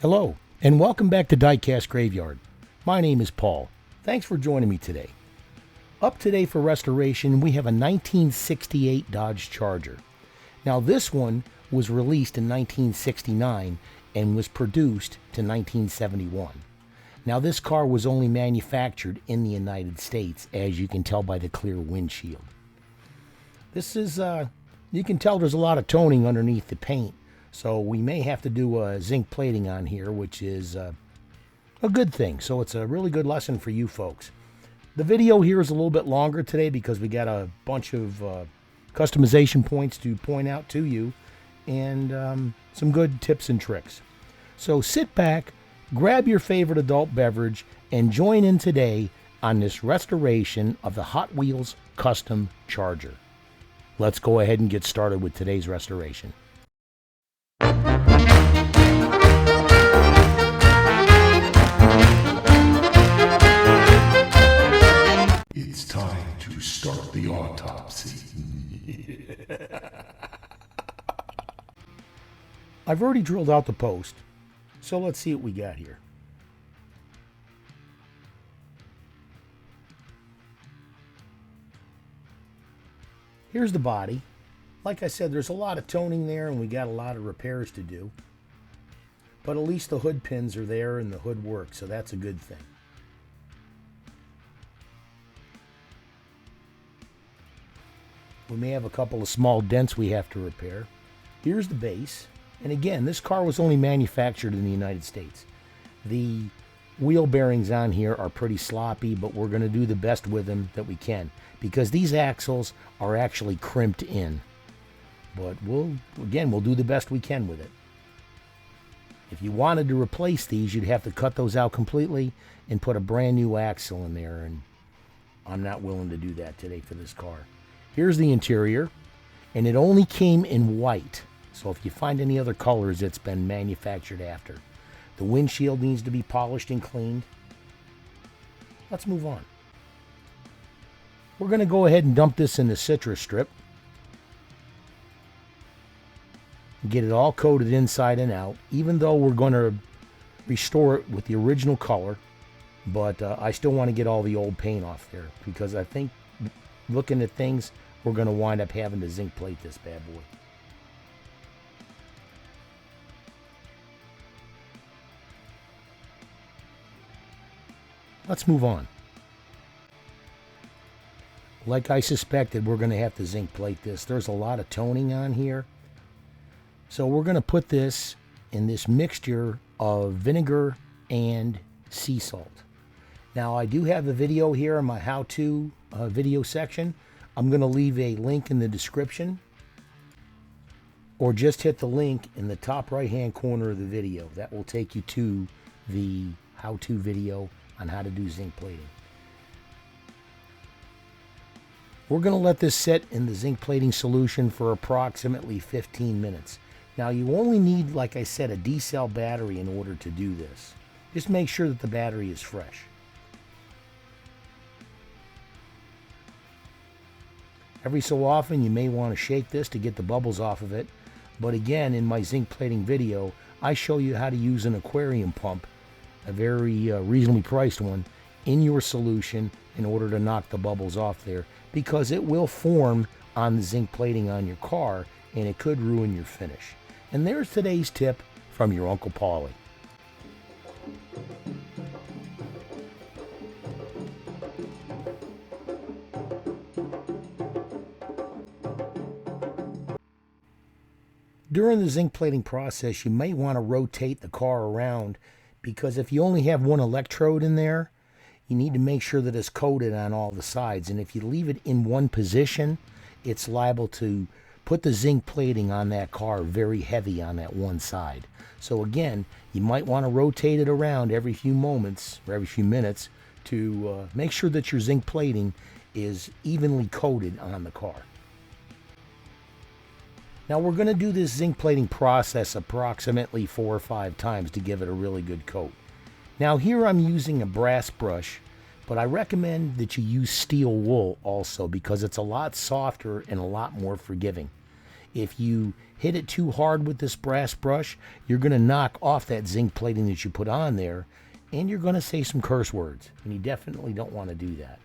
Hello, and welcome back to Diecast Graveyard. My name is Paul. Thanks for joining me today. Up today for restoration, we have a 1968 Dodge Charger. Now this one was released in 1969 and was produced to 1971. Now this car was only manufactured in the United States, as you can tell by the clear windshield. This is, you can tell there's a lot of toning underneath the paint. So we may have to do a zinc plating on here, which is a good thing. So it's a really good lesson for you folks. The video here is a little bit longer today because we got a bunch of customization points to point out to you and some good tips and tricks. So sit back, grab your favorite adult beverage, and join in today on this restoration of the Hot Wheels Custom Charger. Let's go ahead and get started with today's restoration. It's time to start the autopsy. I've already drilled out the post, so let's see what we got here. Here's the body. Like I said, there's a lot of toning there and we got a lot of repairs to do. But at least the hood pins are there and the hood works, so that's a good thing. We may have a couple of small dents we have to repair. Here's the base. And again, this car was only manufactured in the United States. The wheel bearings on here are pretty sloppy, but we're going to do the best with them that we can because these axles are actually crimped in. But we'll do the best we can with it. If you wanted to replace these, you'd have to cut those out completely and put a brand new axle in there, and I'm not willing to do that today for this car. Here's the interior, and it only came in white. So if you find any other colors, it's been manufactured after. The windshield needs to be polished and cleaned. Let's move on. We're going to go ahead and dump this in the citrus strip. Get it all coated inside and out, even though we're going to restore it with the original color. But I still want to get all the old paint off there because I think looking at things, we're going to wind up having to zinc plate this bad boy. Let's move on. Like I suspected, we're going to have to zinc plate this. There's a lot of toning on here. So we're going to put this in this mixture of vinegar and sea salt. Now I do have a video here in my how-to video section. I'm going to leave a link in the description, or just hit the link in the top right hand corner of the video. That will take you to the how-to video on how to do zinc plating. We're going to let this sit in the zinc plating solution for approximately 15 minutes. Now you only need, like I said, a D-cell battery in order to do this. Just make sure that the battery is fresh. Every so often you may want to shake this to get the bubbles off of it. But again, in my zinc plating video, I show you how to use an aquarium pump, a very reasonably priced one, in your solution in order to knock the bubbles off there, because it will form on the zinc plating on your car and it could ruin your finish. And there's today's tip from your Uncle Paulie. During the zinc plating process, you may want to rotate the car around, because if you only have one electrode in there, you need to make sure that it's coated on all the sides. And if you leave it in one position, it's liable to put the zinc plating on that car very heavy on that one side. So again, you might want to rotate it around every few moments or every few minutes to make sure that your zinc plating is evenly coated on the car. Now we're going to do this zinc plating process approximately 4 or 5 times to give it a really good coat. Now here I'm using a brass brush, but I recommend that you use steel wool also because it's a lot softer and a lot more forgiving. If you hit it too hard with this brass brush, you're going to knock off that zinc plating that you put on there, and you're going to say some curse words, and you definitely don't want to do that.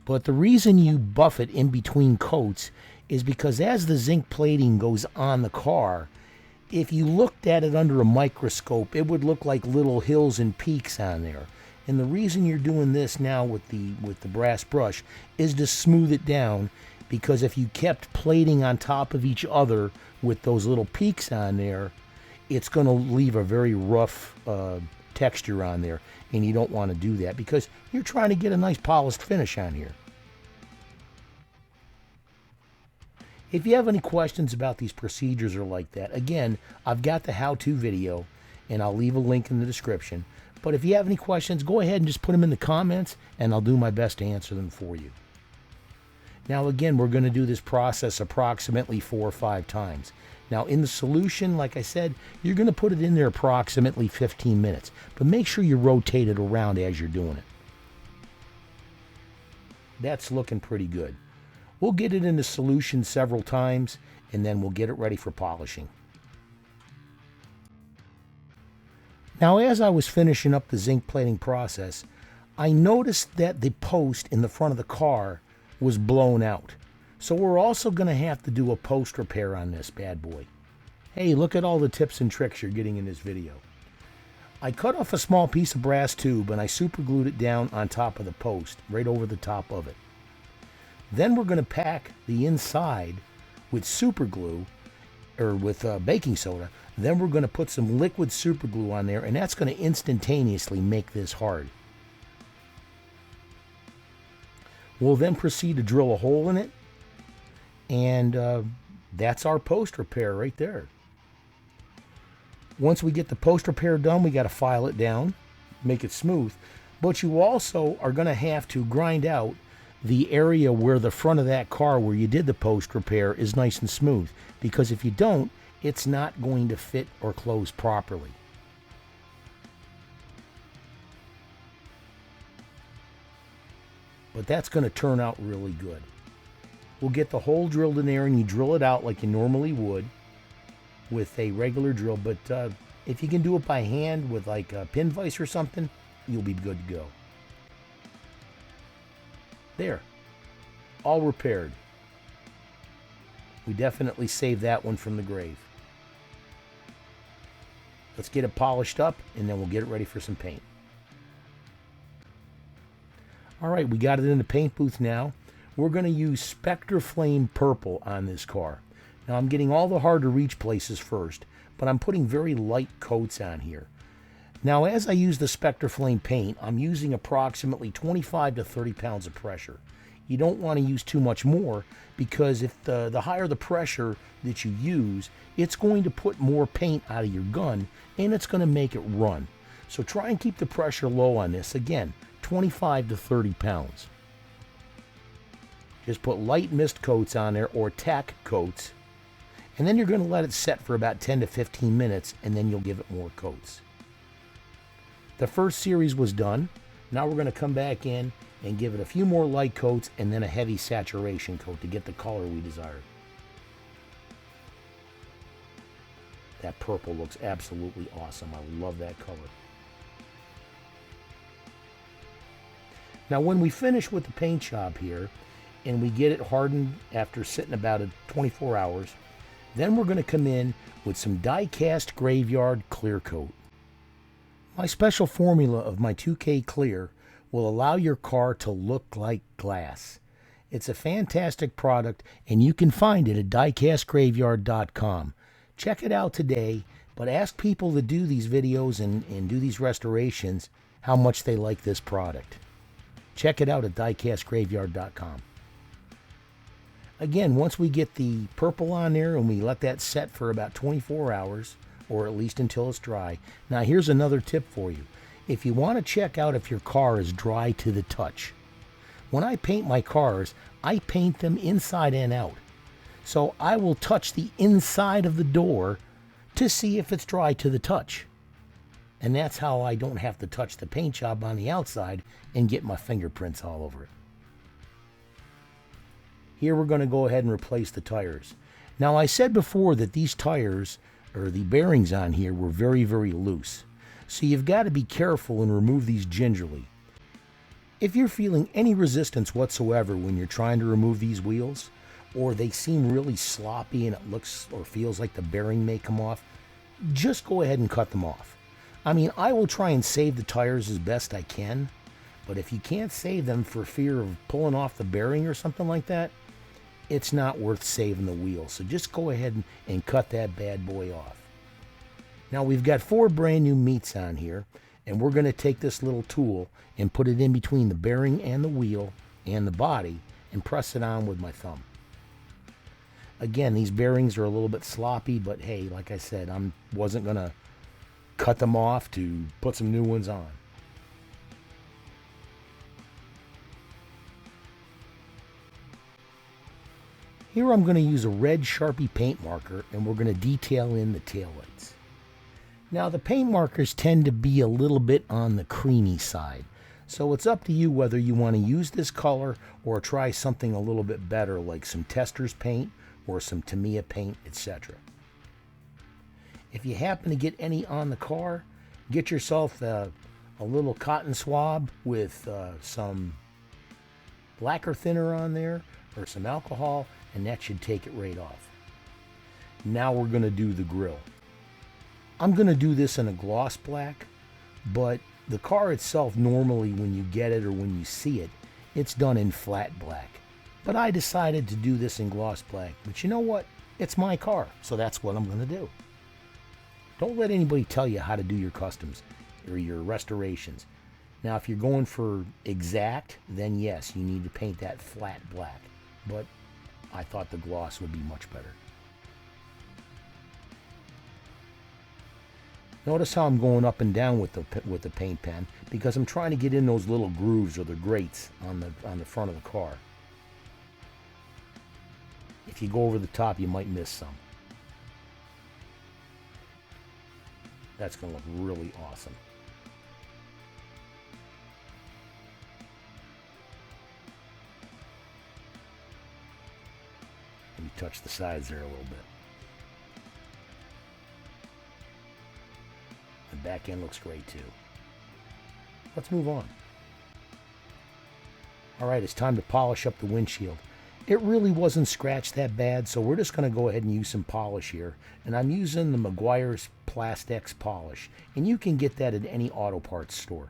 But the reason you buff it in between coats is because as the zinc plating goes on the car, if you looked at it under a microscope, it would look like little hills and peaks on there. And the reason you're doing this now with the brass brush is to smooth it down, because if you kept plating on top of each other with those little peaks on there, it's going to leave a very rough texture on there, and you don't want to do that because you're trying to get a nice polished finish on here. If you have any questions about these procedures or like that, again, I've got the how-to video, and I'll leave a link in the description. But if you have any questions, go ahead and just put them in the comments, and I'll do my best to answer them for you. Now, again, we're going to do this process approximately 4 or 5 times. Now, in the solution, like I said, you're going to put it in there approximately 15 minutes. But make sure you rotate it around as you're doing it. That's looking pretty good. We'll get it in the solution several times, and then we'll get it ready for polishing. Now, as I was finishing up the zinc plating process, I noticed that the post in the front of the car was blown out. So we're also going to have to do a post repair on this bad boy. Hey, look at all the tips and tricks you're getting in this video. I cut off a small piece of brass tube and I super glued it down on top of the post, right over the top of it. Then we're going to pack the inside with super glue, or with baking soda. Then we're going to put some liquid super glue on there, and that's going to instantaneously make this hard. We'll then proceed to drill a hole in it, and that's our post repair right there. Once we get the post repair done, we got to file it down, make it smooth. But you also are going to have to grind out the area where the front of that car where you did the post repair is nice and smooth, because if you don't, it's not going to fit or close properly. But that's going to turn out really good. We'll get the hole drilled in there, and you drill it out like you normally would with a regular drill. But if you can do it by hand with like a pin vise or something, you'll be good to go. There, all repaired. We definitely saved that one from the grave. Let's get it polished up, and then we'll get it ready for some paint. All right, we got it in the paint booth now. We're going to use Spectre Flame Purple on this car. Now, I'm getting all the hard to reach places first, but I'm putting very light coats on here. Now, as I use the Spectre Flame paint, I'm using approximately 25 to 30 pounds of pressure. You don't want to use too much more, because if the higher the pressure that you use, it's going to put more paint out of your gun, and it's going to make it run. So try and keep the pressure low on this. Again, 25 to 30 pounds. Just put light mist coats on there, or tack coats, and then you're going to let it set for about 10 to 15 minutes, and then you'll give it more coats. The first series was done. Now we're going to come back in and give it a few more light coats and then a heavy saturation coat to get the color we desired. That purple looks absolutely awesome. I love that color. Now when we finish with the paint job here and we get it hardened after sitting about 24 hours, then we're going to come in with some Diecast Graveyard Clear Coat. My special formula of my 2K Clear will allow your car to look like glass. It's a fantastic product, and you can find it at diecastgraveyard.com. Check it out today, but ask people that do these videos and do these restorations how much they like this product. Check it out at diecastgraveyard.com. Again, once we get the purple on there and we let that set for about 24 hours, or at least until it's dry. Now here's another tip for you. If you want to check out if your car is dry to the touch, when I paint my cars, I paint them inside and out. So I will touch the inside of the door to see if it's dry to the touch. And that's how I don't have to touch the paint job on the outside and get my fingerprints all over it. Here we're going to go ahead and replace the tires. Now, I said before that these tires, or the bearings on here, were very, very loose. So you've got to be careful and remove these gingerly. If you're feeling any resistance whatsoever when you're trying to remove these wheels, or they seem really sloppy and it looks or feels like the bearing may come off, just go ahead and cut them off. I mean, I will try and save the tires as best I can, but if you can't save them for fear of pulling off the bearing or something like that, it's not worth saving the wheel. So just go ahead and cut that bad boy off. Now we've got 4 brand new meats on here, and we're going to take this little tool and put it in between the bearing and the wheel and the body and press it on with my thumb. Again, these bearings are a little bit sloppy, but hey, like I said, I wasn't going to cut them off to put some new ones on. Here I'm going to use a red Sharpie paint marker, and we're going to detail in the taillights. Now the paint markers tend to be a little bit on the creamy side, so it's up to you whether you want to use this color or try something a little bit better like some Testors paint or some Tamiya paint, etc. If you happen to get any on the car, get yourself a little cotton swab with some lacquer thinner on there or some alcohol, and that should take it right off. Now we're going to do the grill. I'm going to do this in a gloss black, but the car itself, normally when you get it or when you see it, it's done in flat black. But I decided to do this in gloss black. But you know what? It's my car, so that's what I'm going to do. Don't let anybody tell you how to do your customs or your restorations. Now, if you're going for exact, then yes, you need to paint that flat black. But I thought the gloss would be much better. Notice how I'm going up and down with the paint pen, because I'm trying to get in those little grooves or the grates on the front of the car. If you go over the top, you might miss some. That's going to look really awesome. Let me touch the sides there a little bit. The back end looks great too. Let's move on. Alright, it's time to polish up the windshield. It really wasn't scratched that bad, so we're just going to go ahead and use some polish here. And I'm using the Meguiar's Plastex polish. And you can get that at any auto parts store.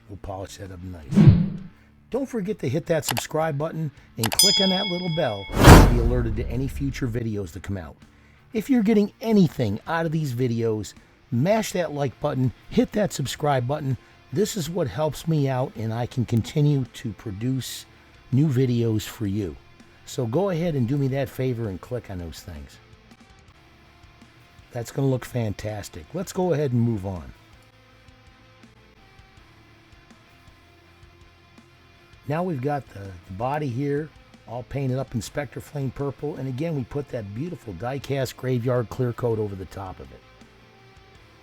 We'll polish that up nice. Don't forget to hit that subscribe button and click on that little bell to be alerted to any future videos that come out. If you're getting anything out of these videos, mash that like button, hit that subscribe button. This is what helps me out, and I can continue to produce new videos for you. So go ahead and do me that favor and click on those things. That's going to look fantastic. Let's go ahead and move on. Now we've got the body here all painted up in Spectre Flame Purple, and again we put that beautiful Diecast Graveyard clear coat over the top of it.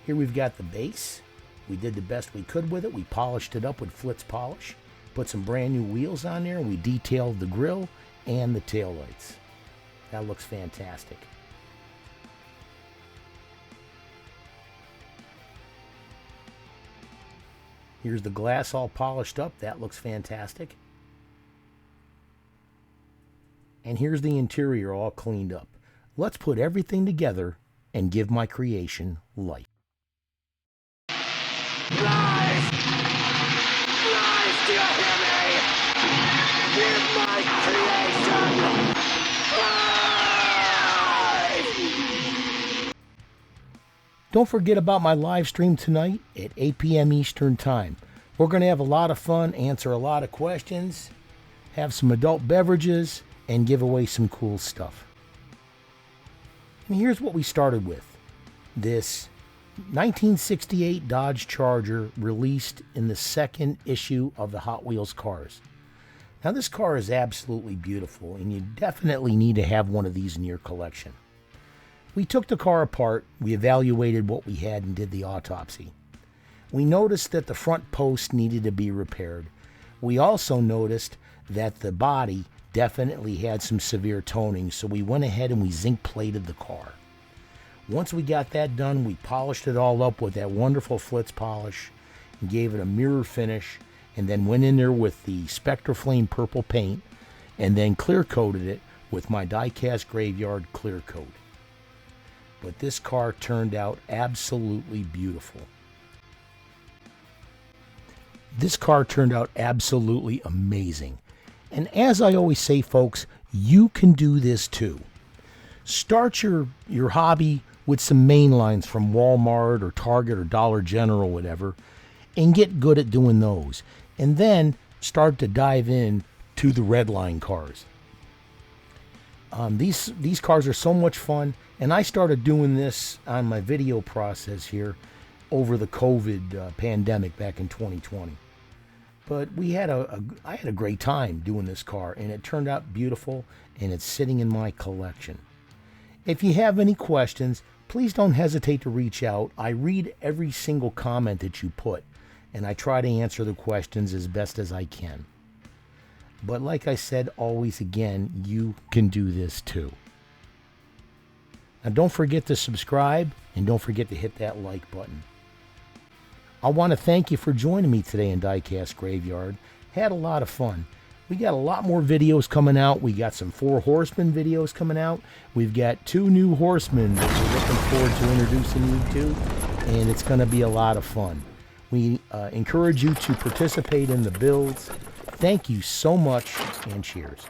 Here we've got the base. We did the best we could with it. We polished it up with Flitz polish, put some brand new wheels on there, and we detailed the grille and the taillights. That looks fantastic. Here's the glass all polished up. That looks fantastic. And here's the interior all cleaned up. Let's put everything together and give my creation life. Life! Life, do you hear me? Give my creation life! Don't forget about my live stream tonight at 8 p.m. Eastern Time. We're going to have a lot of fun, answer a lot of questions, have some adult beverages, and give away some cool stuff. And here's what we started with. This 1968 Dodge Charger released in the second issue of the Hot Wheels cars. Now this car is absolutely beautiful, and you definitely need to have one of these in your collection. We took the car apart, we evaluated what we had, and did the autopsy. We noticed that the front post needed to be repaired. We also noticed that the body definitely had some severe toning, so we went ahead and we zinc plated the car. Once we got that done, we polished it all up with that wonderful Flitz polish and gave it a mirror finish, and then went in there with the Spectre Flame purple paint and then clear coated it with my Diecast Graveyard clear coat. But this car turned out absolutely beautiful. This car turned out absolutely amazing. And as I always say, folks, you can do this too. Start your hobby with some main lines from Walmart or Target or Dollar General, whatever, and get good at doing those. And then start to dive in to the red line cars. These cars are so much fun, and I started doing this on my video process here over the COVID pandemic back in 2020. But I had a great time doing this car, and it turned out beautiful, and it's sitting in my collection. If you have any questions, please don't hesitate to reach out. I read every single comment that you put, and I try to answer the questions as best as I can. But like I said, always again, you can do this too. Now don't forget to subscribe, and don't forget to hit that like button. I want to thank you for joining me today in Diecast Graveyard. Had a lot of fun. We got a lot more videos coming out. We got some 4 Horsemen videos coming out. We've got 2 new Horsemen that we're looking forward to introducing you to, and it's going to be a lot of fun. We encourage you to participate in the builds. Thank you so much, and cheers.